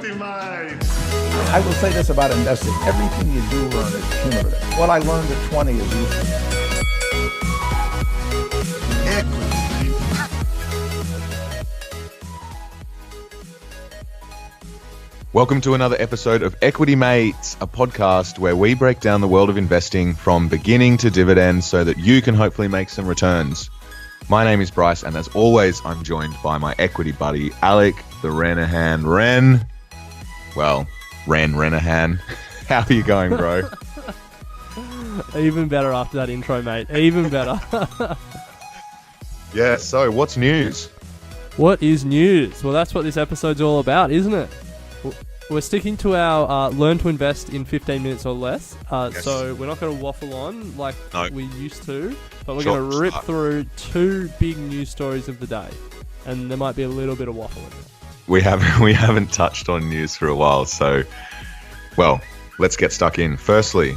Equity Mate. I will say this about investing. Everything you do learn is cumulative. What I learned at 20 is useful. Equity Mate. Welcome to another episode of Equity Mates, a podcast where we break down the world of investing from beginning to dividend so that you can hopefully make some returns. My name is Bryce, and as always, I'm joined by my equity buddy, Alec, the Renahan Ren. Well, Ren Renahan. How are you going, bro? Even better after that intro, mate. Even better. Yeah, so what's news? What is news? Well, that's what this episode's all about, isn't it? We're sticking to our learn to invest in 15 minutes or less. Yes. So we're not going to waffle on like we used to, but we're Sure. going to rip through two big news stories of the day. And there might be a little bit of waffle in it. We haven't touched on news for a while, so, well, let's get stuck in. Firstly,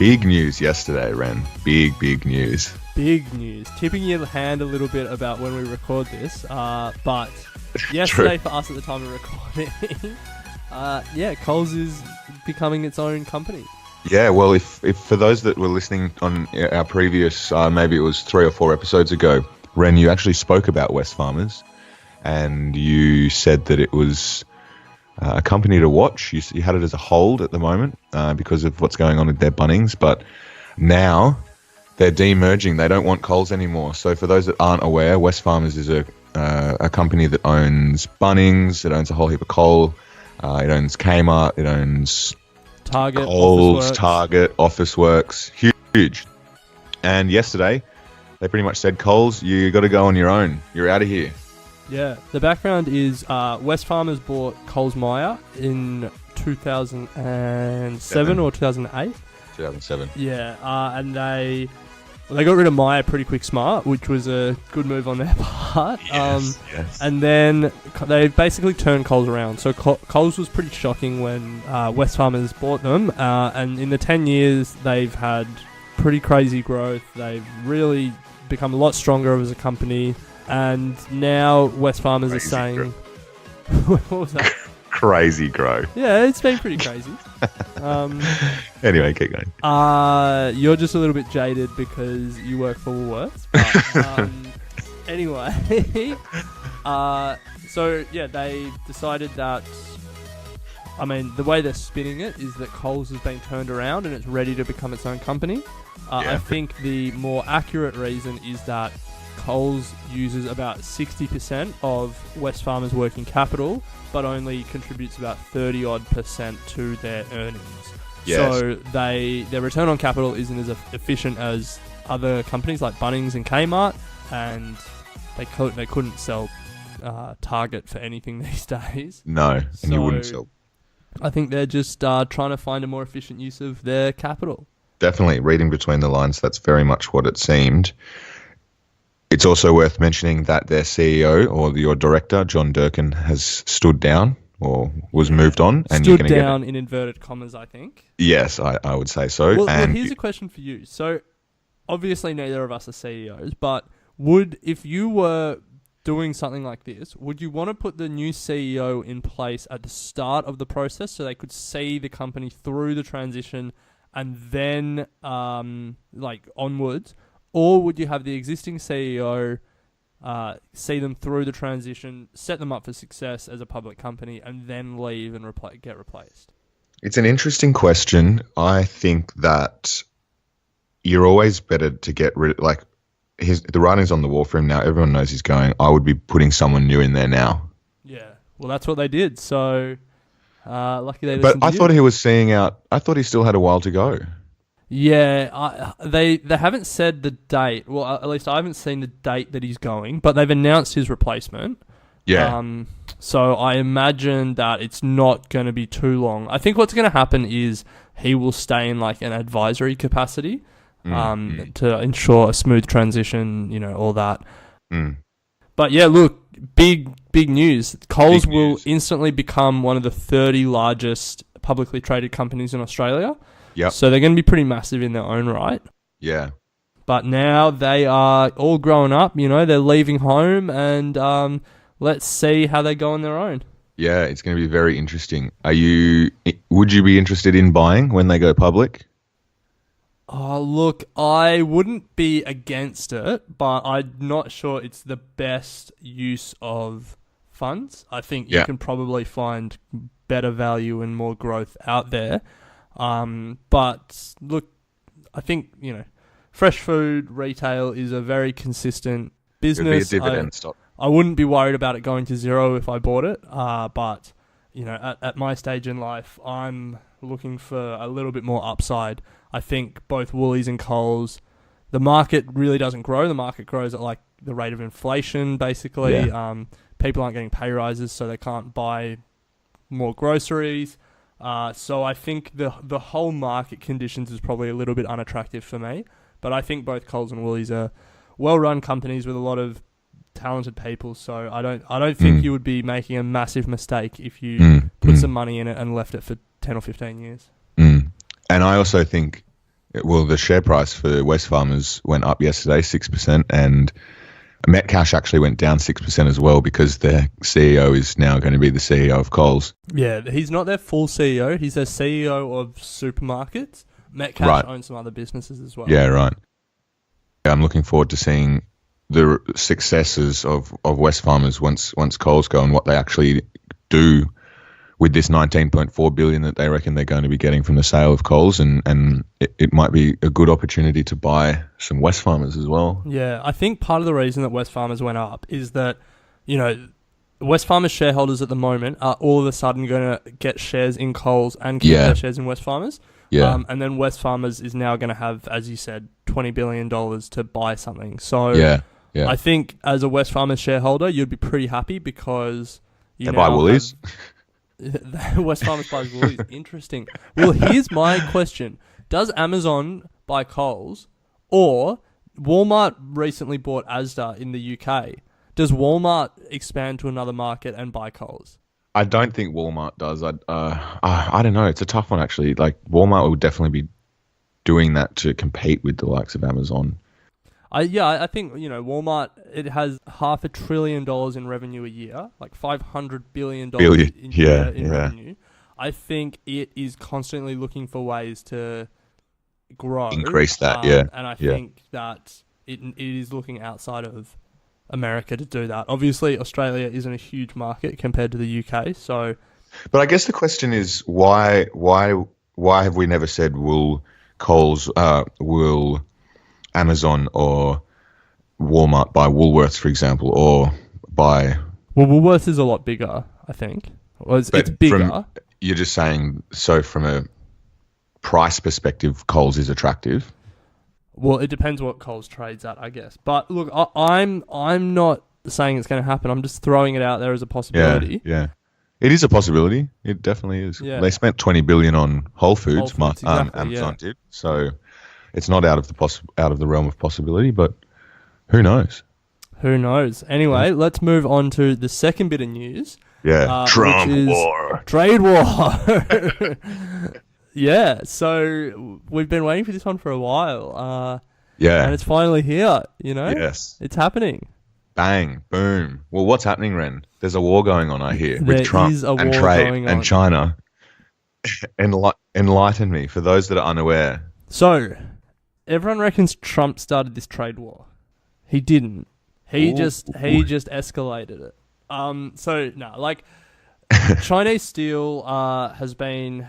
big news yesterday, Ren. Big news. Big news. Tipping your hand a little bit about when we record this, but yesterday for us at the time of recording, Coles is becoming its own company. Yeah, well, if for those that were listening on our previous, maybe it was 3 or 4 episodes ago, Ren, you actually spoke about Wesfarmers, and you said that it was a company to watch. You had it as a hold at the moment because of what's going on with their Bunnings, but now they're demerging. They don't want Coles anymore. So for those that aren't aware, Wesfarmers is a company that owns Bunnings. It owns a whole heap of coal. It owns Kmart. It owns Target, Coles, Officeworks. Target, Officeworks. Huge. And yesterday, they pretty much said, Coles, you got to go on your own. You're out of here. Yeah, the background is Wesfarmers bought Coles Myer in 2007 or 2008. 2007. Yeah, and they got rid of Myer pretty quick smart, which was a good move on their part. Yes. And then they basically turned Coles around. So Coles was pretty shocking when Wesfarmers bought them, and in the 10 years they've had pretty crazy growth. They've really become a lot stronger as a company. And now Wesfarmers Crazy is saying... What was that? Crazy grow. Yeah, it's been pretty crazy. Anyway, keep going. You're just a little bit jaded because you work for Woolworths. But, anyway, they decided that... I mean, the way they're spinning it is that Coles has been turned around and it's ready to become its own company. I think the more accurate reason is that Coles uses about 60% of Wesfarmers' working capital, but only contributes about 30-odd% to their earnings. Yes. So their return on capital isn't as efficient as other companies like Bunnings and Kmart, and they couldn't sell Target for anything these days. No, and you wouldn't sell. I think they're just trying to find a more efficient use of their capital. Definitely, reading between the lines, that's very much what it seemed. It's also worth mentioning that their CEO or your director, John Durkin, has stood down or was moved on. And Stood down in inverted commas, I think. Yes, I would say so. Well, and here's a question for you. So, obviously neither of us are CEOs, but if you were doing something like this, would you want to put the new CEO in place at the start of the process so they could see the company through the transition and then onwards? Or would you have the existing CEO see them through the transition, set them up for success as a public company, and then leave and get replaced? It's an interesting question. I think that you're always better to get rid of, the writing's on the wall for him now. Everyone knows he's going. I would be putting someone new in there now. Yeah, well, that's what they did. So, lucky they But listened to I you. thought he was seeing out. I thought he still had a while to go. Yeah, they haven't said the date. Well, at least I haven't seen the date that he's going, but they've announced his replacement. Yeah. So I imagine that it's not going to be too long. I think what's going to happen is he will stay in an advisory capacity to ensure a smooth transition, all that. Mm. But yeah, look, big news. Coles will instantly become one of the 30 largest publicly traded companies in Australia. Yep. So they're going to be pretty massive in their own right. Yeah. But now they are all grown up, they're leaving home, and let's see how they go on their own. Yeah, it's going to be very interesting. Would you be interested in buying when they go public? Oh, look, I wouldn't be against it, but I'm not sure it's the best use of funds. I think you can probably find better value and more growth out there. But look, I think, fresh food retail is a very consistent business. It'd be a dividend stock. I wouldn't be worried about it going to zero if I bought it. But, at my stage in life, I'm looking for a little bit more upside. I think both Woolies and Coles, the market really doesn't grow. The market grows at like the rate of inflation, basically. Yeah. People aren't getting pay rises, so they can't buy more groceries. So I think the whole market conditions is probably a little bit unattractive for me. But I think both Coles and Woolies are well-run companies with a lot of talented people. So I don't think you would be making a massive mistake if you put some money in it and left it for 10 or 15 years. And I also think, the share price for Wesfarmers went up yesterday 6%, and Metcash actually went down 6% as well because their CEO is now going to be the CEO of Coles. Yeah, he's not their full CEO. He's their CEO of supermarkets. Metcash owns some other businesses as well. Yeah, right. I'm looking forward to seeing the successes of Wesfarmers once Coles go and what they actually do with this $19.4 billion that they reckon they're going to be getting from the sale of Coles, and it might be a good opportunity to buy some Wesfarmers as well. Yeah, I think part of the reason that Wesfarmers went up is that, Wesfarmers shareholders at the moment are all of a sudden going to get shares in Coles and keep their shares in Wesfarmers. Yeah. And then Wesfarmers is now going to have, as you said, $20 billion to buy something. So I think as a Wesfarmers shareholder, you'd be pretty happy because they buy Woolies. Wesfarmers buys Woolies. Interesting. Well, here's my question. Does Amazon buy Coles, or Walmart recently bought Asda in the UK? Does Walmart expand to another market and buy Coles? I don't think Walmart does. I don't know. It's a tough one, actually. Like, Walmart would definitely be doing that to compete with the likes of Amazon. I think, Walmart, it has $500 billion in revenue a year, like $500 billion in revenue. I think it is constantly looking for ways to grow. Increase that, And I think that it is looking outside of America to do that. Obviously, Australia isn't a huge market compared to the UK, so... But I guess the question is, why have we never said will Amazon or Walmart buy Woolworths, for example, or buy... Well, Woolworths is a lot bigger, I think. Well, it's bigger. You're just saying, so from a price perspective, Coles is attractive? Well, it depends what Coles trades at, I guess. But look, I'm not saying it's going to happen. I'm just throwing it out there as a possibility. Yeah. It is a possibility. It definitely is. Yeah. They spent $20 billion on Whole Foods, exactly, Amazon did. So... it's not out of the realm of possibility, but who knows? Who knows? Anyway, let's move on to the second bit of news. Yeah, Trump war. Trade war. Yeah, so we've been waiting for this one for a while. And it's finally here, Yes. It's happening. Bang, boom. Well, what's happening, Ren? There's a war going on, I hear, with Trump and trade and China. Enlighten me, for those that are unaware. So... everyone reckons Trump started this trade war. He didn't. He just escalated it. Chinese steel has been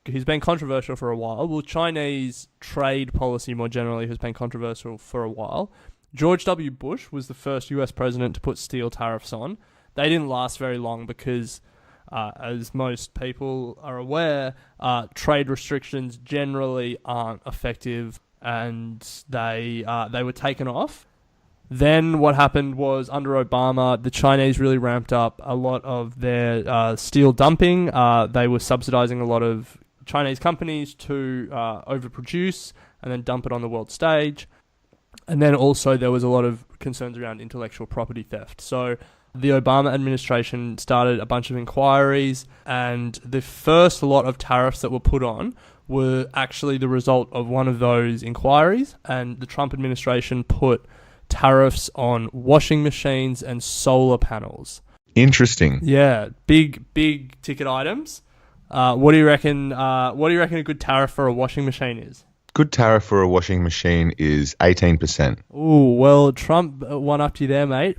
he's been controversial for a while. Well, Chinese trade policy more generally has been controversial for a while. George W. Bush was the first US president to put steel tariffs on. They didn't last very long because as most people are aware, trade restrictions generally aren't effective, and they were taken off. Then what happened was, under Obama, the Chinese really ramped up a lot of their steel dumping. They were subsidizing a lot of Chinese companies to overproduce and then dump it on the world stage. And then also there was a lot of concerns around intellectual property theft. So the Obama administration started a bunch of inquiries, and the first lot of tariffs that were put on were actually the result of one of those inquiries, and the Trump administration put tariffs on washing machines and solar panels. Interesting. Yeah, big ticket items. What do you reckon? What do you reckon a good tariff for a washing machine is? Good tariff for a washing machine is 18%. Ooh, well, Trump one up to you there, mate.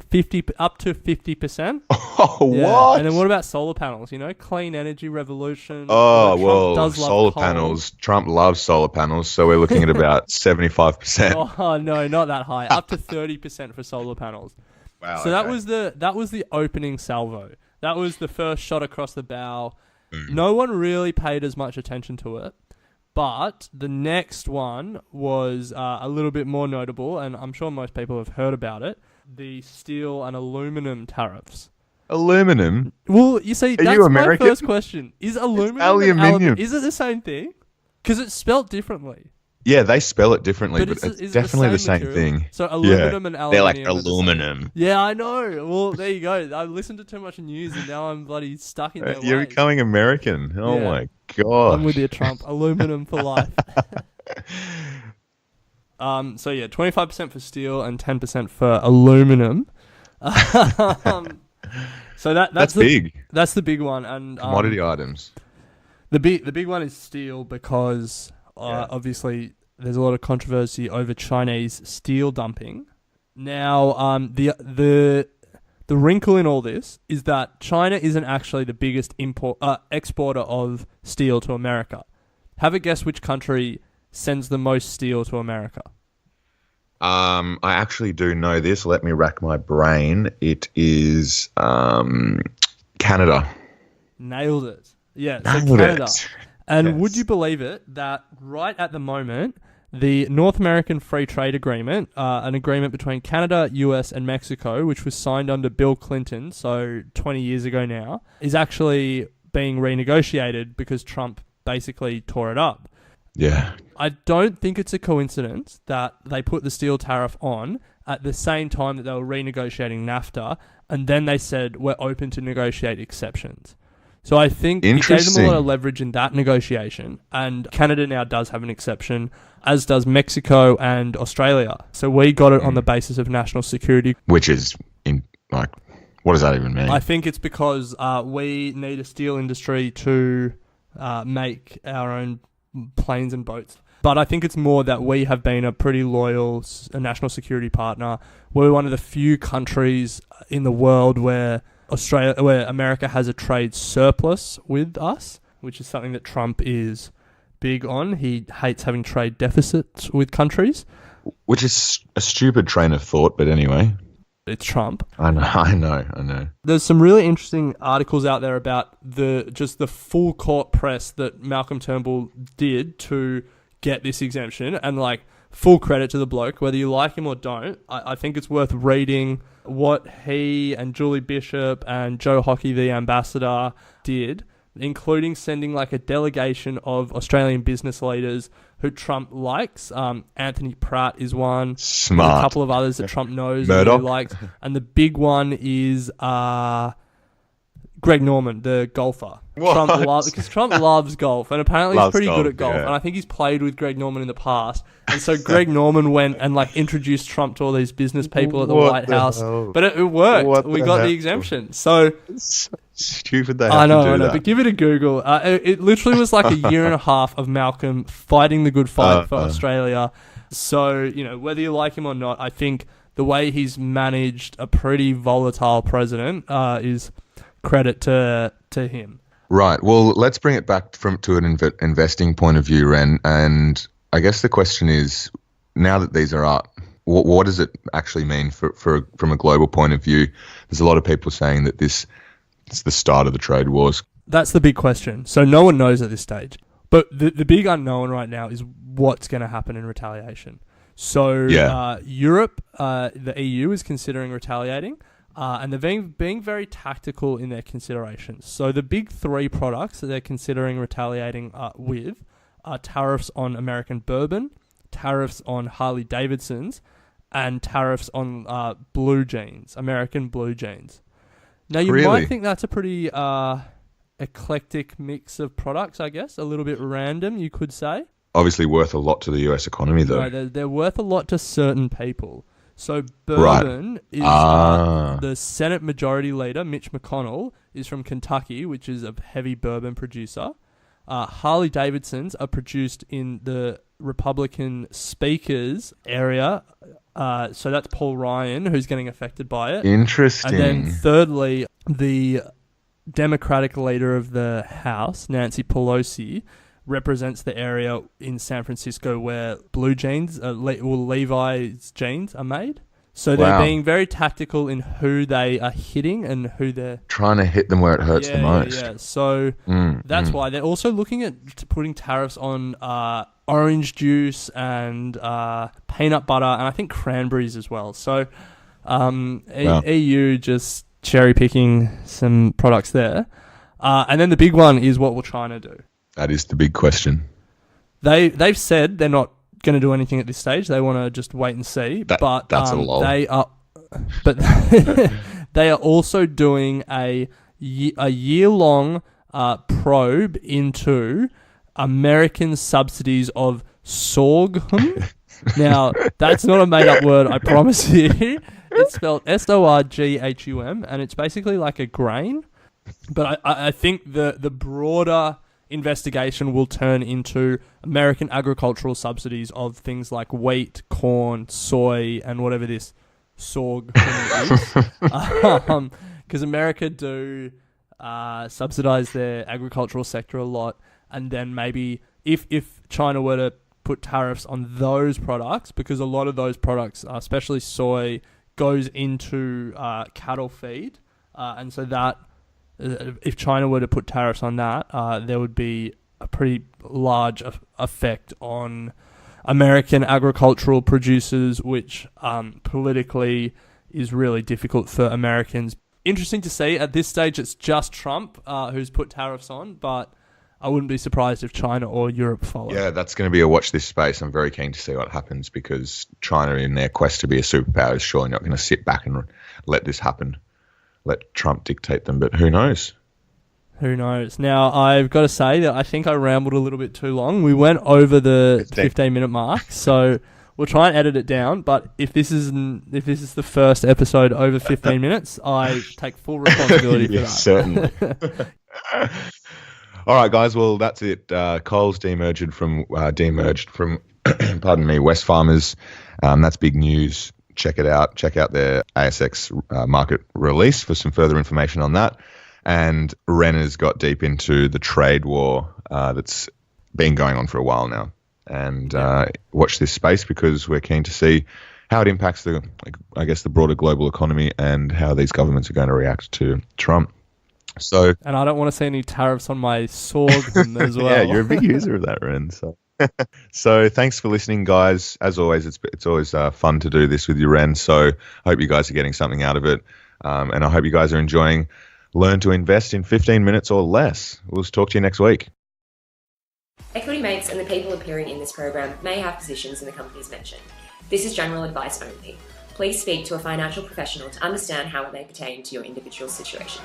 Up to 50%. Oh, Yeah. what? And then what about solar panels? You know, clean energy revolution. Oh, Trump well, does love solar coal. panels. Trump loves solar panels, so we're looking at about 75%. Oh no, not that high. Up to 30% for solar panels. Wow. So that was the opening salvo. That was the first shot across the bow. No one really paid as much attention to it. But the next one was a little bit more notable, and I'm sure most people have heard about it, the steel and aluminum tariffs. Aluminum? Well, you see, that's you my American? first question. Is aluminum aluminium. Is it the same thing? Because it's spelt differently. Yeah, they spell it differently, but is it's it definitely the same material? thing. So aluminum and They're aluminium. like are the same. aluminum. Yeah, I know. Well, there you go. I listened to too much news, and now I'm bloody stuck in their You're ways. becoming American. Oh Yeah. my god. I'm with you, Trump. Aluminum for life. So yeah, 25% for steel and 10% for aluminum. So that's big. That's the big one, and Commodity items. the big one is steel because obviously there's a lot of controversy over Chinese steel dumping. Now, the wrinkle in all this is that China isn't actually the biggest exporter of steel to America. Have a guess which country sends the most steel to America. I actually do know this. Let me rack my brain. It is Canada. Nailed it. Yeah, Nailed so Canada. it. And Yes. would you believe it that right at the moment, the North American Free Trade Agreement, an agreement between Canada, US, and Mexico, which was signed under Bill Clinton, so 20 years ago now, is actually being renegotiated because Trump basically tore it up. Yeah. I don't think it's a coincidence that they put the steel tariff on at the same time that they were renegotiating NAFTA, and then they said, we're open to negotiate exceptions. So I think it gave them a lot of leverage in that negotiation, and Canada now does have an exception, as does Mexico and Australia. So we got it on the basis of national security. Which is, what does that even mean? I think it's because we need a steel industry to make our own planes and boats. But I think it's more that we have been a pretty loyal national security partner. We're one of the few countries in the world where America has a trade surplus with us, which is something that Trump is big on. He hates having trade deficits with countries. Which is a stupid train of thought, but anyway. It's Trump. I know. There's some really interesting articles out there about the full court press that Malcolm Turnbull did to get this exemption, and like full credit to the bloke, whether you like him or don't. I think it's worth reading what he and Julie Bishop and Joe Hockey, the ambassador, did, including sending like a delegation of Australian business leaders who Trump likes. Anthony Pratt is one. Smart. There's a couple of others that Trump knows and Murdoch. really likes. And the big one is Greg Norman, the golfer. What? Because Trump loves golf, and apparently Loves he's pretty golf, good at golf. yeah. And I think he's played with Greg Norman in the past. And so Greg Norman went and like introduced Trump to all these business people at the What White the House. hell? But it worked. What We the got the hell? exemption. So It's stupid they have I know, to do that. but give it a Google. It literally was like a year and a half of Malcolm fighting the good fight for Australia. So, you know, whether you like him or not, I think the way he's managed a pretty volatile president is credit to him. Right. Well, let's bring it back to an investing point of view, Ren. And I guess the question is, now that these are up, what does it actually mean from a global point of view? There's a lot of people saying that it's the start of the trade wars. That's the big question. So no one knows at this stage. But the big unknown right now is what's going to happen in retaliation. So Europe, the EU is considering retaliating. And they're being very tactical in their considerations. So the big three products that they're considering retaliating with are tariffs on American Bourbon, tariffs on Harley Davidsons, and tariffs on blue jeans, American blue jeans. Now, you might think that's a pretty eclectic mix of products, I guess. A little bit random, you could say. Obviously worth a lot to the US economy, though. No, they're worth a lot to certain people. So Bourbon is Ah. the Senate Majority Leader, Mitch McConnell, is from Kentucky, which is a heavy bourbon producer. Harley Davidsons are produced in the Republican Speaker's area. So that's Paul Ryan, who's getting affected by it. Interesting. And then thirdly, the Democratic leader of the House, Nancy Pelosi, represents the area in San Francisco where blue jeans, Levi's jeans are made. So they're being very tactical in who they are hitting and who they're trying to hit them where it hurts the most. Yeah. So that's why they're also looking at putting tariffs on orange juice and peanut butter and I think cranberries as well. So EU just cherry picking some products there. And then the big one is what will China do? That is the big question. They've said they're not going to do anything at this stage. They want to just wait and see. But that's a lull. They are also doing a year-long probe into American subsidies of sorghum. Now, that's not a made-up word, I promise you. It's spelled Sorghum, and it's basically like a grain. But I think the broader investigation will turn into American agricultural subsidies of things like wheat, corn, soy, and whatever this sorghum is. Because America do subsidize their agricultural sector a lot, and then maybe if China were to put tariffs on those products, because a lot of those products, especially soy, goes into cattle feed, and so that if China were to put tariffs on that, there would be a pretty large effect on American agricultural producers, which politically is really difficult for Americans. Interesting to see. At this stage, it's just Trump who's put tariffs on, but I wouldn't be surprised if China or Europe follow. Yeah, that's going to be a watch this space. I'm very keen to see what happens because China, in their quest to be a superpower, is surely not going to sit back and let this happen. Let Trump dictate them, but who knows? Who knows? Now, I've got to say that I think I rambled a little bit too long. We went over the 15-minute mark, so we'll try and edit it down. But if this is the first episode over 15 minutes, I take full responsibility for that. Certainly. All right, guys. Well, that's it. Coles demerged from pardon me, Wesfarmers. That's big news. Check it out. Check out their ASX market release for some further information on that. And Ren has got deep into the trade war that's been going on for a while now. And watch this space because we're keen to see how it impacts the broader global economy and how these governments are going to react to Trump. So, and I don't want to see any tariffs on my sorghum as well. Yeah, you're a big user of that, Ren. So thanks for listening, guys. As always, it's always fun to do this with you, Ren. So I hope you guys are getting something out of it. And I hope you guys are enjoying Learn to Invest in 15 minutes or less. We'll talk to you next week. Equity Mates and the people appearing in this program may have positions in the companies mentioned. This is general advice only. Please speak to a financial professional to understand how it may pertain to your individual situation.